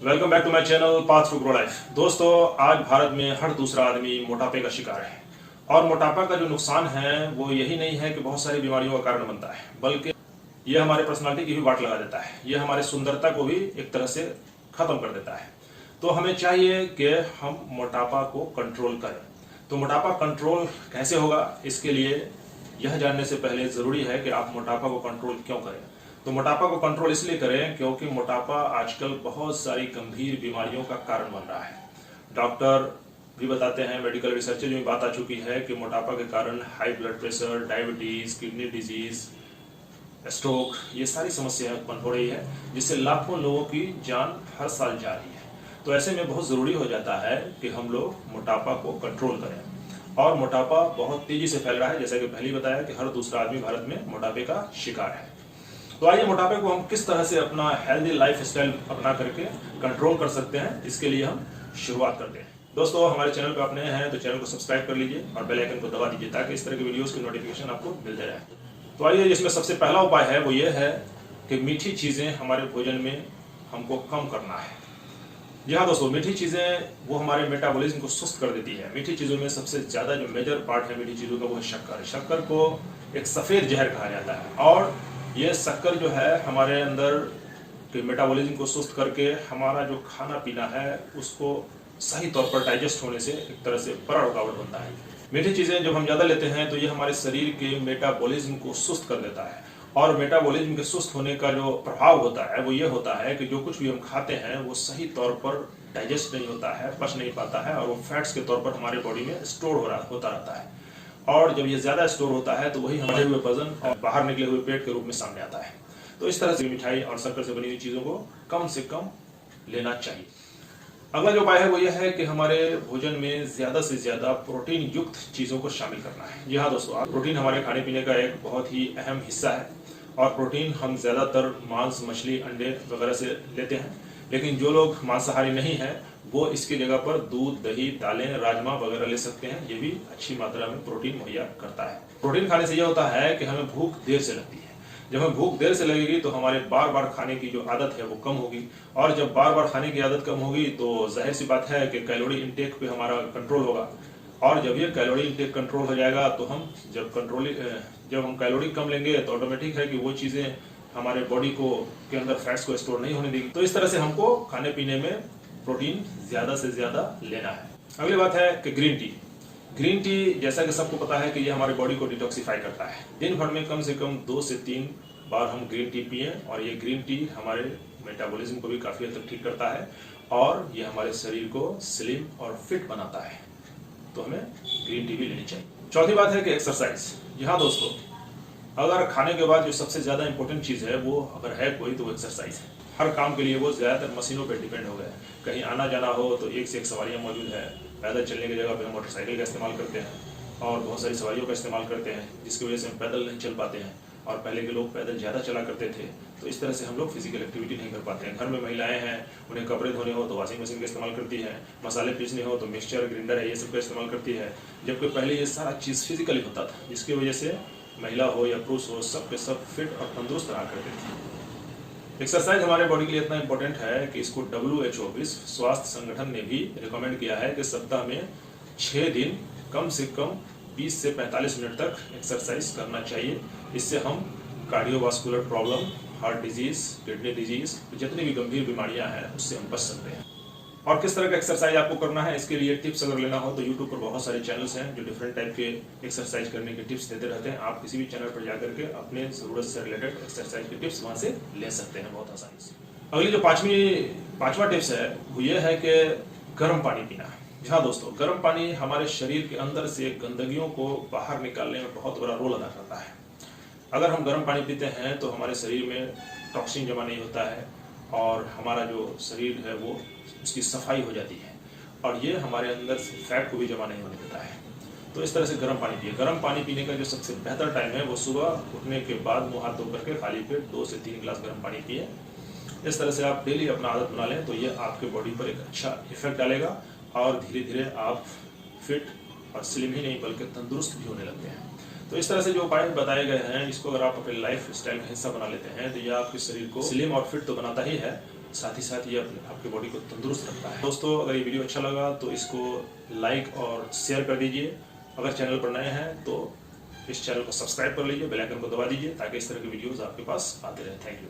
Welcome back to my channel path to grow life. दोस्तों, आज भारत में हर दूसरा आदमी मोटापे का शिकार है और मोटापा का जो नुकसान है वो यही नहीं है कि बहुत सारी बीमारियों का कारण बनता है, बल्कि ये हमारे पर्सनालिटी की भी वाट लगा देता है। ये हमारी सुंदरता को भी एक तरह से खत्म कर देता है। तो हमें चाहिए कि हम मोटापा को कंट्रोल करें। तो मोटापा कंट्रोल कैसे होगा, इसके लिए यह जानने से पहले जरूरी है कि आप मोटापा को कंट्रोल क्यों करें। तो मोटापा को कंट्रोल इसलिए करें क्योंकि मोटापा आजकल बहुत सारी गंभीर बीमारियों का कारण बन रहा है। डॉक्टर भी बताते हैं, मेडिकल रिसर्च में बात आ चुकी है कि मोटापा के कारण high blood pressure, diabetes, kidney disease, stroke, ये सारी समस्याएं उत्पन्न हो रही है, जिससे लाखों लोगों की जान हर साल जा रही है। तो ऐसे में बहुत जरूरी हो जाता है कि हम लोग मोटापा को कंट्रोल करें। और मोटापा बहुत तेजी से फैल रहा है, जैसा कि पहले ही बताया कि हर दूसरा आदमी भारत में मोटापे का शिकार है। तो आइए मोटापे को हम किस तरह से अपना हेल्दी लाइफ स्टाइल अपना करके कंट्रोल कर सकते हैं, इसके लिए हम शुरुआत करते हैं। दोस्तों, हमारे चैनल पर आप नए हैं तो चैनल को सब्सक्राइब कर लीजिए और बेल आइकन को दबा दीजिए ताकि इस तरह की वीडियोस की नोटिफिकेशन आपको मिलते रहे। तो आइए, इसमें सबसे पहला उपाय है वो ये है कि मीठी चीजें हमारे भोजन में हमको कम करना है। जी हाँ दोस्तों, मीठी चीजें वो हमारे मेटाबॉलिज्म को सुस्त कर देती है। मीठी चीजों में सबसे ज्यादा जो मेजर पार्ट है मीठी चीजों का वो है शक्कर। शक्कर को एक सफेद जहर कहा जाता है और ये शक्कर जो है हमारे अंदर के मेटाबॉलिज्म को सुस्त करके हमारा जो खाना पीना है उसको सही तौर पर डाइजेस्ट होने से एक तरह से बड़ा रुकावट बनता है। मीठी चीजें जब हम ज्यादा लेते हैं तो ये हमारे शरीर के मेटाबॉलिज्म को सुस्त कर देता है और मेटाबॉलिज्म के सुस्त होने का जो प्रभाव होता है वो ये होता है कि जो कुछ भी हम खाते हैं वो सही तौर पर डाइजेस्ट नहीं होता है, पच नहीं पाता है और वो फैट्स के तौर पर हमारे बॉडी में स्टोर होता रहता है। और जब ये ज्यादा स्टोर होता है तो वही हमारे हुए वजन और बाहर निकले हुए पेट के रूप में सामने आता है। तो इस तरह से मिठाई और शक्कर से बनी हुई चीजों को कम से कम लेना चाहिए। अगला जो उपाय है वो यह है कि हमारे भोजन में ज्यादा से ज्यादा प्रोटीन युक्त चीजों को शामिल करना है। जी हाँ दोस्तों, प्रोटीन हमारे खाने पीने का एक बहुत ही अहम हिस्सा है और प्रोटीन हम ज्यादातर मांस, मछली, अंडे वगैरह से लेते हैं। लेकिन जो लोग मांसाहारी नहीं है वो इसकी जगह पर दूध, दही, दालें, राजमा वगैरह ले सकते हैं। ये भी अच्छी मात्रा में प्रोटीन मुहैया करता है। प्रोटीन खाने से यह होता है कि हमें भूख देर से लगती है। जब हमें भूख देर से लगेगी तो हमारे बार बार खाने की जो आदत है वो कम होगी और जब बार बार खाने की आदत कम होगी तो जाहिर सी बात है कि कैलोरी इंटेक पे हमारा कंट्रोल होगा और जब ये कैलोरी इंटेक कंट्रोल हो जाएगा तो हम जब हम कैलोरी कम लेंगे तो ऑटोमेटिक है कि वो चीजें हमारे बॉडी को के अंदर फैट्स को स्टोर नहीं होने देगी। तो इस तरह से हमको खाने पीने में प्रोटीन ज्यादा से ज्यादा लेना है। अगली बात है कि ग्रीन टी जैसा कि सबको पता है कि ये हमारे बॉडी को डिटॉक्सिफाई करता है। दिन भर में कम से कम 2 से 3 बार हम ग्रीन टी पिए और ये ग्रीन टी हमारे मेटाबॉलिज्म को भी काफी हद तक ठीक करता है और ये हमारे शरीर को स्लिम और फिट बनाता है। तो हमें ग्रीन टी भी लेनी चाहिए। चौथी बात है कि एक्सरसाइज। जी हाँ दोस्तों, अगर खाने के बाद जो सबसे ज्यादा इंपॉर्टेंट चीज है वो अगर है कोई तो वो एक्सरसाइज है। हर काम के लिए वो ज्यादातर मशीनों पर डिपेंड हो गए। कहीं आना जाना हो तो एक से एक सवारियां मौजूद है। पैदल चलने की जगह पे हम मोटरसाइकिल का इस्तेमाल करते हैं और बहुत सारी सवारियों का इस्तेमाल करते हैं, जिसकी वजह से हम पैदल नहीं चल पाते हैं। और पहले के लोग पैदल ज्यादा चला करते थे, तो इस तरह से हम लोग फिजिकल एक्टिविटी नहीं कर पाते हैं। घर में महिलाएं हैं, उन्हें कपड़े धोने हो तो वॉशिंग मशीन का इस्तेमाल करती है, मसाले पीसने हो तो मिक्सचर, ग्राइंडर है, ये सब का इस्तेमाल करती है। जबकि पहले ये सारा चीज फिजिकली होता था, जिसकी वजह से महिला हो या पुरुष हो सब के सब फिट और तंदुरुस्त रहा करते थे। एक्सरसाइज हमारे बॉडी के लिए इतना इंपॉर्टेंट है कि इसको WHO विश्व स्वास्थ्य संगठन ने भी रिकमेंड किया है कि सप्ताह में 6 दिन कम से कम 20 से 45 मिनट तक एक्सरसाइज करना चाहिए। इससे हम cardiovascular problem, heart disease, kidney disease, जितनी भी गंभीर बीमारियां हैं उससे हम बच सकते हैं। और किस तरह का एक्सरसाइज आपको करना है, इसके लिए टिप्स अगर लेना हो तो यूट्यूब पर बहुत सारे चैनल्स हैं जो डिफरेंट टाइप के एक्सरसाइज करने के टिप्स देते रहते हैं। आप किसी भी चैनल पर जाकर के अपने जरूरत से रिलेटेड एक्सरसाइज के टिप्स वहां से ले सकते हैं बहुत आसानी से। अगली जो पांचवा टिप्स है वो ये है कि गर्म पानी पीना। हाँ दोस्तों, गर्म पानी हमारे शरीर के अंदर से गंदगियों को बाहर निकालने में बहुत बड़ा रोल अदा करता है। अगर हम गर्म पानी पीते हैं तो हमारे शरीर में टॉक्सिन जमा नहीं होता है और हमारा जो शरीर है वो उसकी सफाई हो जाती है और ये हमारे अंदर से फैट को भी जमा नहीं होने देता है। तो इस तरह से गर्म पानी पिए। गर्म पानी पीने का जो सबसे बेहतर टाइम है वो सुबह उठने के बाद मुंह हाथ धो करके खाली पेट 2 से 3 गिलास गर्म पानी पिए। इस तरह से आप डेली अपना आदत बना लें तो ये आपके बॉडी पर एक अच्छा इफेक्ट डालेगा और धीरे धीरे आप फिट और स्लिम ही नहीं बल्कि तंदुरुस्त भी होने लगते हैं। तो इस तरह से जो उपाय बताए गए हैं इसको अगर आप अपने लाइफ स्टाइल का हिस्सा बना लेते हैं तो यह आपके शरीर को स्लिम और फिट तो बनाता ही है, साथ ही साथ ये आपकी बॉडी को तंदुरुस्त रखता है। दोस्तों अगर ये वीडियो अच्छा लगा तो इसको लाइक और शेयर कर दीजिए। अगर चैनल पर नए हैं तो इस चैनल को सब्सक्राइब कर लीजिए, बेल आइकन को दबा दीजिए ताकि इस तरह के वीडियोस आपके पास आते रहें। Thank you.